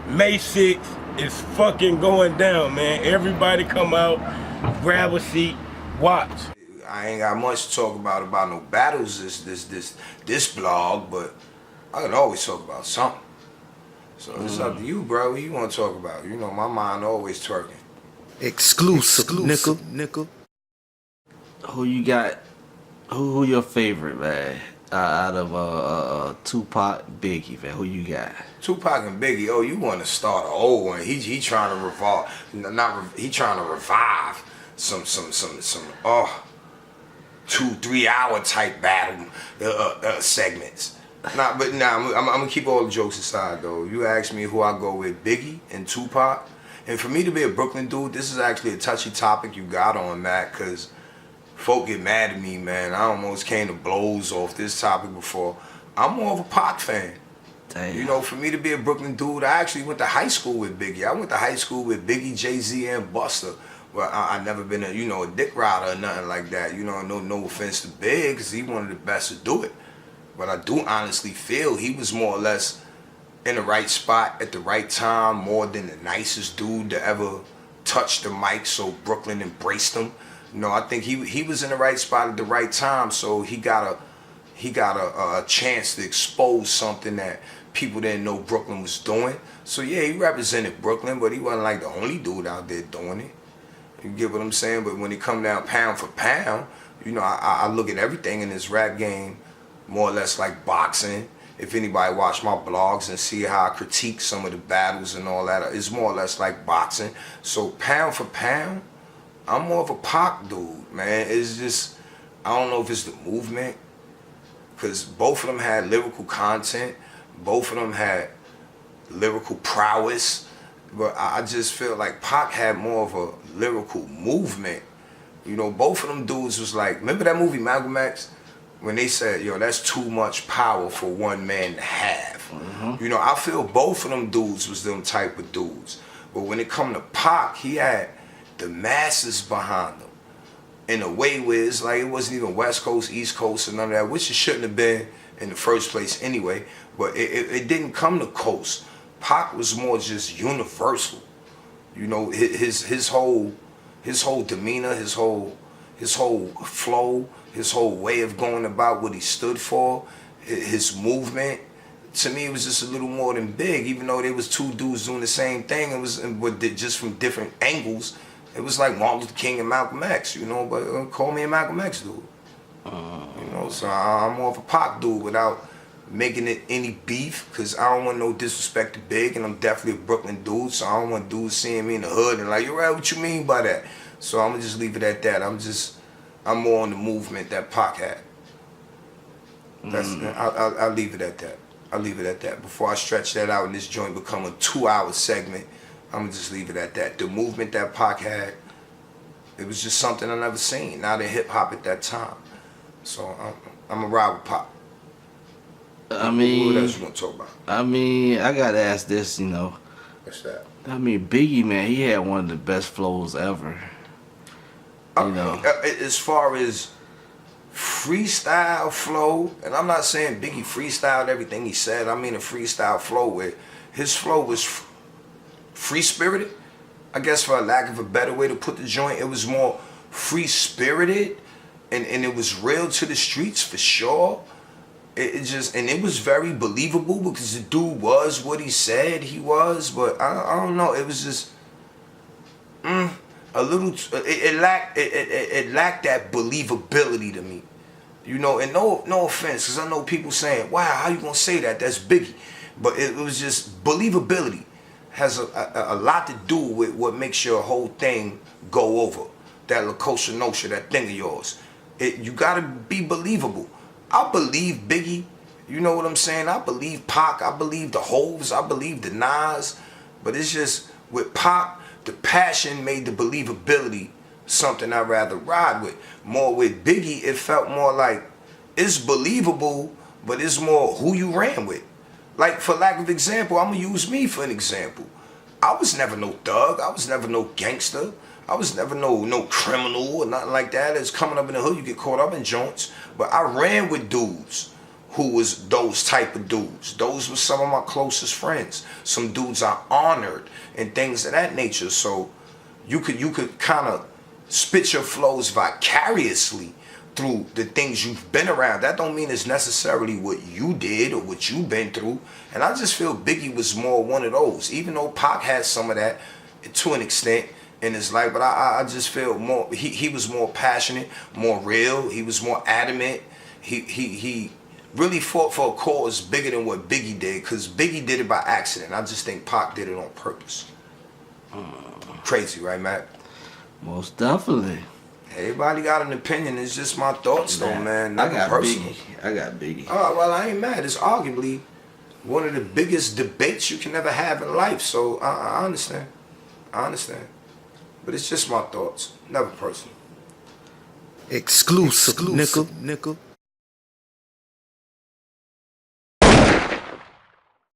May 6th is fucking going down, man. Everybody come out, grab a seat, watch. I ain't got much to talk about no battles this blog, but I can always talk about something. So it's up to you, bro. What you want to talk about? You know, my mind always twerking. Exclusive. Nickel. Who you got? Who your favorite, man? Out of Tupac, Biggie, man. Who you got? Tupac and Biggie. Oh, you want to start an old one? He trying to revolve. He trying to revive some 2-3 hour type battle segments. I'm gonna keep all the jokes aside though. You ask me who I go with, Biggie and Tupac, and for me to be a Brooklyn dude, this is actually a touchy topic you got on, Matt, because folk get mad at me, man. I almost came to blows off this topic before. I'm more of a Pac fan. Damn. You know, for me to be a Brooklyn dude, I actually went to high school with Biggie. I went to high school with Biggie, Jay-Z, and Buster. Well, I never been a dick rider or nothing like that. You know, no offense to Big, because he one of the best to do it. But I do honestly feel he was more or less in the right spot at the right time, more than the nicest dude to ever touch the mic, so Brooklyn embraced him. You know, I think he was in the right spot at the right time, so he got a chance to expose something that people didn't know Brooklyn was doing. So yeah, he represented Brooklyn, but he wasn't like the only dude out there doing it. You get what I'm saying? But when it come down pound for pound, you know, I look at everything in this rap game more or less like boxing. If anybody watch my blogs and see how I critique some of the battles and all that, it's more or less like boxing. So pound for pound, I'm more of a Pac dude, man. It's just, I don't know if it's the movement, because both of them had lyrical content, both of them had lyrical prowess, but I just feel like Pac had more of a lyrical movement. You know, both of them dudes was like, remember that movie Malcolm X? When they said, yo, that's too much power for one man to have. Mm-hmm. You know, I feel both of them dudes was them type of dudes. But when it come to Pac, he had the masses behind him in a way where it's like it wasn't even West Coast, East Coast, and none of that, which it shouldn't have been in the first place anyway. But it didn't come to coast. Pac was more just universal. You know, his whole demeanor, his whole flow, his whole way of going about what he stood for, his movement. To me, it was just a little more than Big, even though there was two dudes doing the same thing. It was, but just from different angles. It was like Martin Luther King and Malcolm X, you know. But call me a Malcolm X dude. You know, so I'm more of a Pac dude without making it any beef, because I don't want no disrespect to Big, and I'm definitely a Brooklyn dude, so I don't want dudes seeing me in the hood and like, you're right, what you mean by that? So I'm gonna just leave it at that. I'm more on the movement that Pac had. I'll leave it at that. I'll leave it at that. Before I stretch that out and this joint become a 2-hour segment, I'm gonna just leave it at that. The movement that Pac had, it was just something I never seen, not in hip hop at that time. So I'm a ride with Pac. I mean, what else you want to talk about? I mean, I gotta ask this, you know. What's that? I mean, Biggie, man, he had one of the best flows ever. You know, as far as freestyle flow, and I'm not saying Biggie freestyled everything he said. I mean a freestyle flow where his flow was free-spirited. I guess for a lack of a better way to put the joint, it was more free-spirited, and it was real to the streets for sure. It was very believable because the dude was what he said he was, but I don't know, it was just a little, it lacked that believability to me, you know. And no offense, because I know people saying, wow, how you gonna say that, that's Biggie, but it was just believability has a lot to do with what makes your whole thing go over. That La Cosa Nostra, that thing of yours, you gotta be believable. I believe Biggie, you know what I'm saying? I believe Pac, I believe the Hoves, I believe the Nas, but it's just with Pac, the passion made the believability something I'd rather ride with. More with Biggie, it felt more like it's believable, but it's more who you ran with. Like, for lack of example, I'm gonna use me for an example. I was never no thug, I was never no gangster. I was never no criminal or nothing like that. It's coming up in the hood, you get caught up in joints. But I ran with dudes who was those type of dudes. Those were some of my closest friends. Some dudes I honored and things of that nature. So you could kind of spit your flows vicariously through the things you've been around. That don't mean it's necessarily what you did or what you've been through. And I just feel Biggie was more one of those, even though Pac had some of that to an extent in his life. But I just feel more, he was more passionate, more real. He was more adamant. He really fought for a cause bigger than what Biggie did, because Biggie did it by accident. I just think Pac did it on purpose. Crazy, right, Matt? Most definitely. Everybody got an opinion. It's just my thoughts, though, man. I got personal. Biggie. I got Biggie. Oh, well, I ain't mad. It's arguably one of the biggest debates you can ever have in life. So I understand. I understand. But it's just my thoughts. Never personal. Exclusive, nickel.